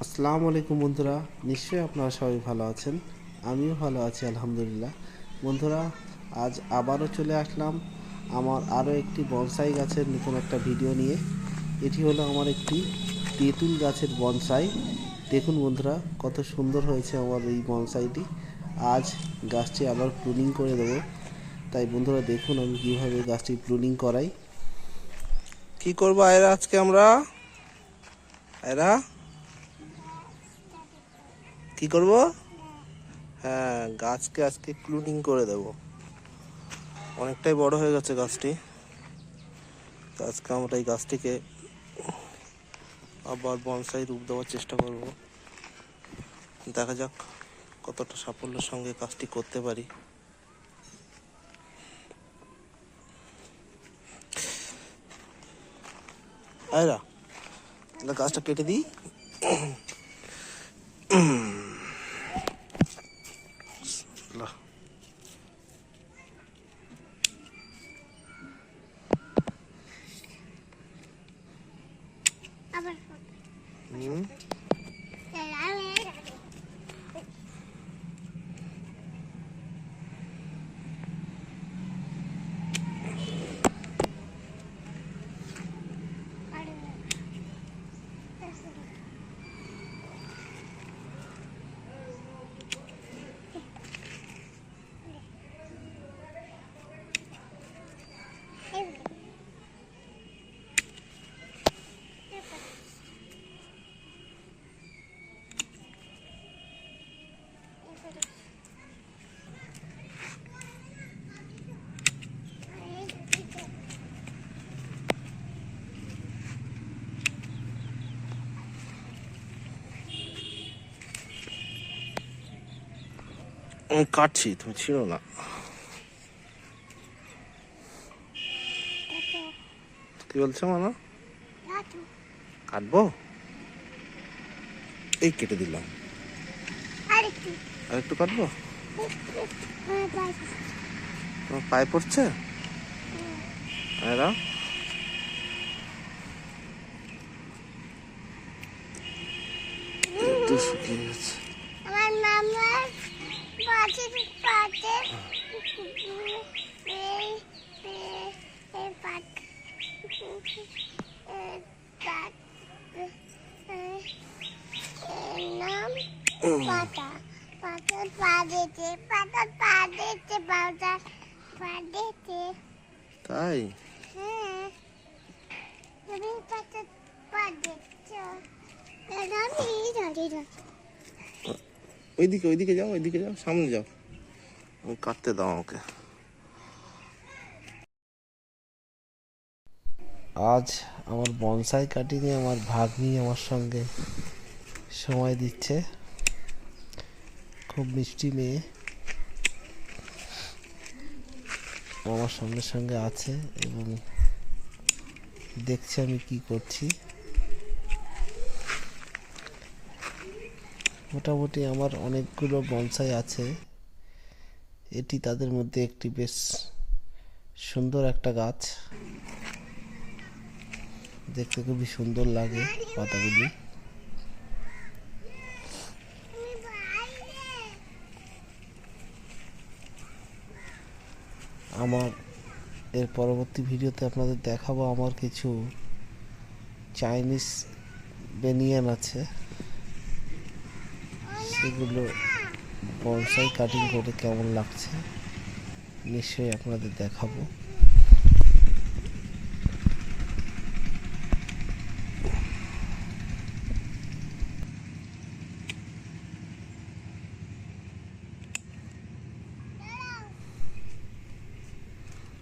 আসসালামু আলাইকুম বন্ধুরা, নিশ্চয়ই আপনারা সবাই ভালো আছেন। আমিও ভালো আছি আলহামদুলিল্লাহ। বন্ধুরা, আজ আবারও চলে আসলাম আমার আরও একটি বনসাই গাছের নতুন একটা ভিডিও নিয়ে। এটি হলো আমার একটি তেঁতুল গাছের বনসাই। দেখুন বন্ধুরা, কত সুন্দর হয়েছে আমার এই বনসাইটি। আজ গাছটি আবার প্রুনিং করে দেবো। তাই বন্ধুরা দেখুন আমি কীভাবে গাছটি প্রুনিং করাই। কি করবো আয়রা আজকে আমরা? আয়রা কি করব? হ্যাঁ, গাছকে আজকে ক্লুনিং করে দেব। অনেকটাই বড় হয়ে গেছে গাছটি। তো আজকে আমরা এই গাছটিকে আবার বনসাই রূপ দেওয়ার চেষ্টা করব। দেখা যাক কতটা সাফল্যের সঙ্গে কাজটি করতে পারি। আয়রা, তাহলে গাছটা কেটে দিই। আমি কাটছি, তুমি ছিল না। কি বলছো মানা? কাটবো? এই কেটে দিলাম। আর একটু কাটবো? তোমার পায়ে পড়ছে? এরা একটু শুকিয়ে গেছে। আমার মামার পাশে পাশে এই এই পাট পাট নাম পাতা পাতা পা দিতে পাতা পা দিতে পাতা পা দিতে। তাই? হ্যাঁ, তুমি পাতা পা দিচ্ছ। ওইদিকে ওইদিকে যাও, ওইদিকে যাও, সামনে যাও। আমি কাটতে দাও আমাকে। আজ আমার বনসাই কাটিংয়ে আমার ভাগ্নি আমার সঙ্গে সময় দিচ্ছে। খুব মিষ্টি মেয়ে, আমার সঙ্গে সঙ্গে আছে এবং দেখছে আমি কি করছি। মোটামুটি আমার অনেকগুলো বনসাই আছে, এটি তাদের মধ্যে একটি বেশ সুন্দর একটা গাছ। দেখতে খুবই সুন্দর লাগে পাতাগুলি। আমার এর পরবর্তী ভিডিওতে আপনাদের দেখাবো আমার কিছু চাইনিজ বেনিয়ান আছে, সেগুলো বনসাই কাটিং করে কেমন লাগছে নিশ্চয়ই আপনাদের দেখাবো।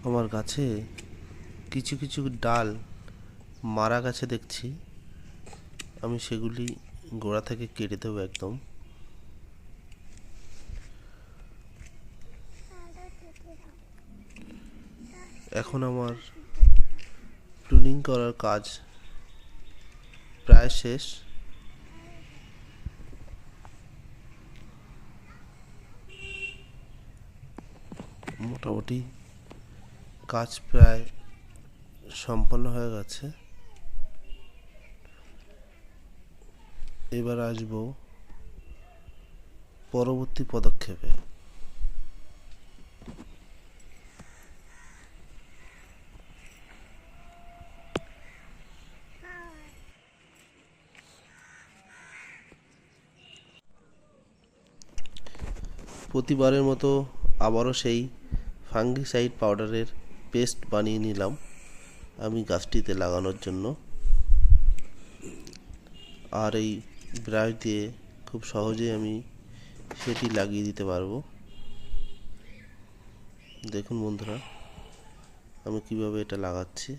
আমার গাছে কিছু কিছু ডাল মারা গেছে দেখছি, আমি সেগুলি গোড়া থেকে কেটে দেবো একদম। এখন আমার প্রুনিং করার কাজ প্রায় শেষ। মোটামুটি কাজ প্রায় সম্পন্ন হয়ে গেছে। এবার আসব পরবর্তী পদক্ষেপে। প্রতিবারের মতো আবারও সেই ফাঙ্গিসাইড পাউডারের পেস্ট বানিয়ে নিলাম আমি গাছটিতে লাগানোর জন্য। আর এই ব্রাশ দিয়ে খুব সহজেই আমি সেটি লাগিয়ে দিতে পারবো। দেখুন বন্ধুরা, আমি কিভাবে এটা লাগাচ্ছি।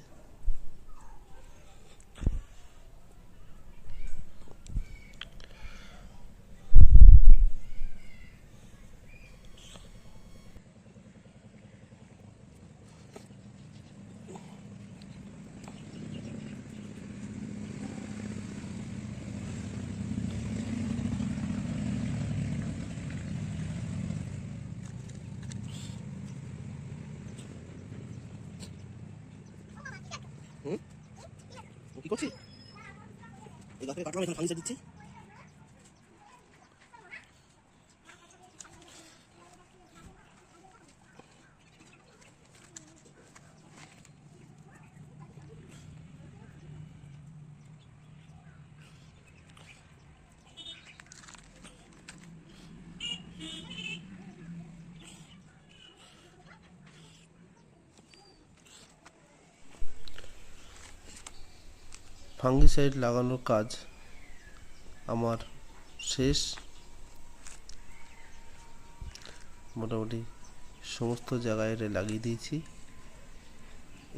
কি করছি? এই গাছটাকে কাটলাম, এখানে ফাঙ্গিসাইড দিচ্ছি। ফাঙ্গিসাইড লাগানোর কাজ আমার শেষ। মোটামুটি সমস্ত জায়গায় লাগিয়ে দিয়েছি।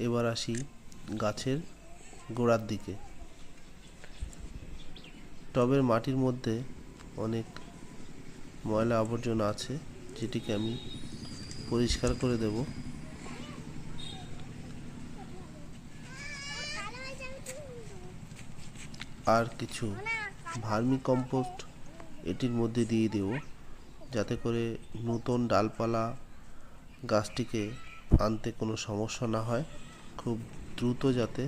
এবার আসি গাছের গোড়ার দিকে। টবের মাটির মধ্যে অনেক ময়লা আবর্জনা আছে, যেটিকে আমি পরিষ্কার করে দেব। আর কিছু ভার্মি কম্পোস্ট এটির মধ্যে দিয়ে দেব, যাতে করে নতুন ডালপালা গাছটিকে আনতে কোনো সমস্যা না হয়, খুব দ্রুত যাতে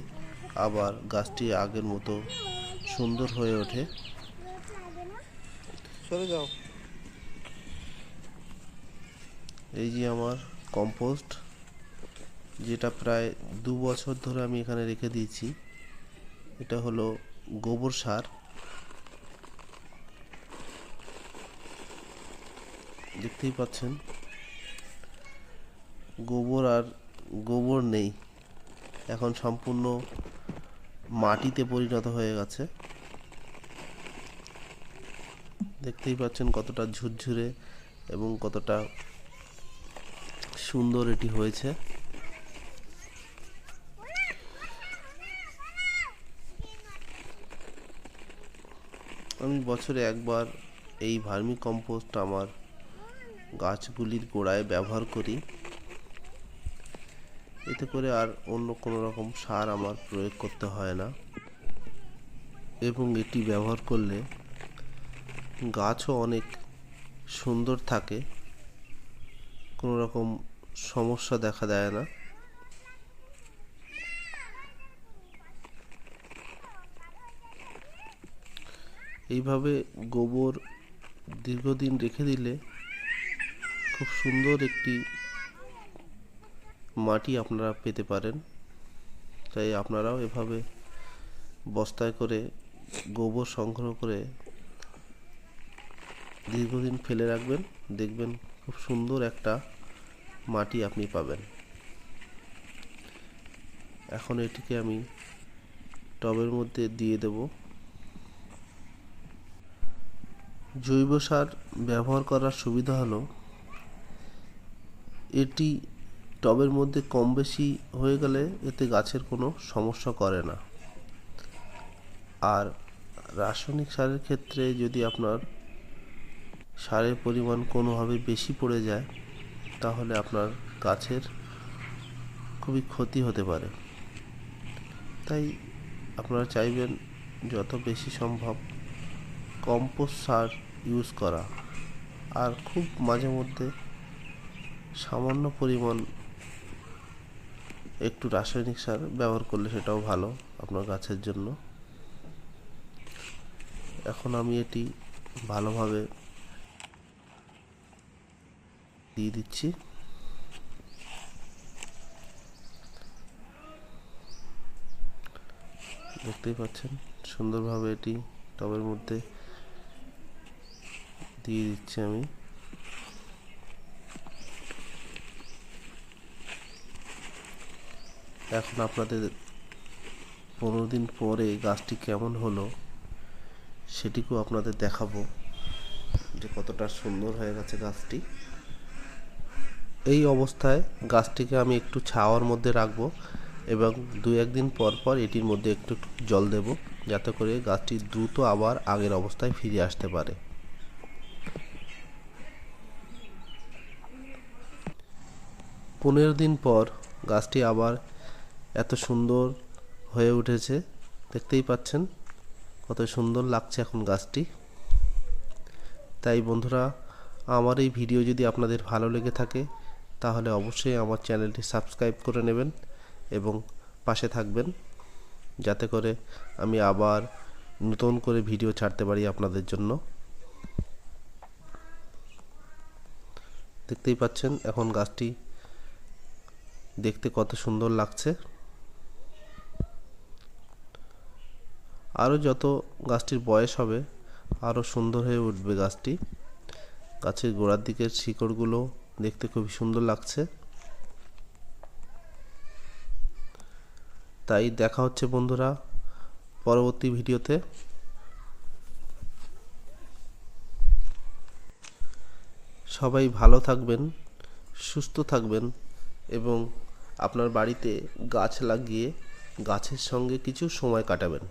আবার গাছটি আগের মতো সুন্দর হয়ে ওঠে। সরে যাও। এই যে আমার কম্পোস্ট, যেটা প্রায় 2 বছর ধরে আমি এখানে রেখে দিয়েছি। এটা হলো গোবর সার। দেখতেই পাচ্ছেন গোবর আর গোবর নেই, এখন সম্পূর্ণ মাটিতে পরিণত হয়ে গেছে। দেখতেই পাচ্ছেন কতটা ঝুরঝুরে এবং কতটা সুন্দর এটি হয়েছে। আমি বছরে একবার এই ভার্মি কম্পোস্ট আমার গাছগুলির গোড়ায় ব্যবহার করি। এতে করে আর অন্য কোনো রকম সার আমার প্রয়োগ করতে হয় না, এবং এটি ব্যবহার করলে গাছও অনেক সুন্দর থাকে, কোনো রকম সমস্যা দেখা দেয় না। এইভাবে গোবর দীর্ঘদিন রেখে দিলে খুব সুন্দর একটি মাটি আপনারা পেতে পারেন। তাই আপনারাও এভাবে বস্তায় করে গোবর সংগ্রহ করে দীর্ঘদিন ফেলে রাখবেন, দেখবেন খুব সুন্দর একটা মাটি আপনি পাবেন। এখন এটিকে আমি টবের মধ্যে দিয়ে দেব। জৈব সার ব্যবহার করার সুবিধা হলো এটি টবের মধ্যে কম বেশি হয়ে গেলে এতে গাছের কোনো সমস্যা করে না। আর রাসায়নিক সারের ক্ষেত্রে যদি আপনার সারের পরিমাণ কোনোভাবে বেশি পড়ে যায়, তাহলে আপনার গাছের খুবই ক্ষতি হতে পারে। তাই আপনারা চাইবেন যত বেশি সম্ভব কম্পোস্ট সার ইউজ করা, আর খুব মাঝে মধ্যে সামান্য পরিমাণ একটু রাসায়নিক সার ব্যবহার করলে সেটাও ভালো আপনার গাছের জন্য। এখন আমি এটি ভালোভাবে দিয়ে দিচ্ছি। দেখতেই পাচ্ছেন সুন্দরভাবে এটি টবের মধ্যে দিয়ে দিচ্ছি আমি। এখন আপনাদের 15 দিন পরে গাছটি কেমন হলো সেটিকেও আপনাদের দেখাবো যে কতটা সুন্দর হয়ে গেছে গাছটি। এই অবস্থায় গাছটিকে আমি একটু ছাওয়ার মধ্যে রাখবো এবং 2-1 দিন পর পর এটির মধ্যে একটু জল দেব, যাতে করে গাছটি দ্রুত আবার আগের অবস্থায় ফিরে আসতে পারে। পনেরো দিন পর গাছটি আবার এত সুন্দর হয়ে উঠেছে, দেখতেই পাচ্ছেন কত সুন্দর লাগছে এখন গাছটি। তাই বন্ধুরা, আমার এই ভিডিও যদি আপনাদের ভালো লেগে থাকে তাহলে অবশ্যই আমার চ্যানেলটি সাবস্ক্রাইব করে নেবেন এবং পাশে থাকবেন, যাতে করে আমি আবার নতুন করে ভিডিও ছাড়তে পারি আপনাদের জন্য। দেখতেই পাচ্ছেন এখন গাছটি দেখতে কত সুন্দর লাগছে। আরও যত গাছটির বয়স হবে আরও সুন্দর হয়ে উঠবে গাছটি। গাছের গোড়ার দিকের শিকড়গুলো দেখতে খুবই সুন্দর লাগছে। তাই দেখা হচ্ছে বন্ধুরা পরবর্তী ভিডিওতে। সবাই ভালো থাকবেন, সুস্থ থাকবেন এবং আপনার বাড়িতে গাছ লাগিয়ে গাছের সঙ্গে কিছু সময় কাটাবেন।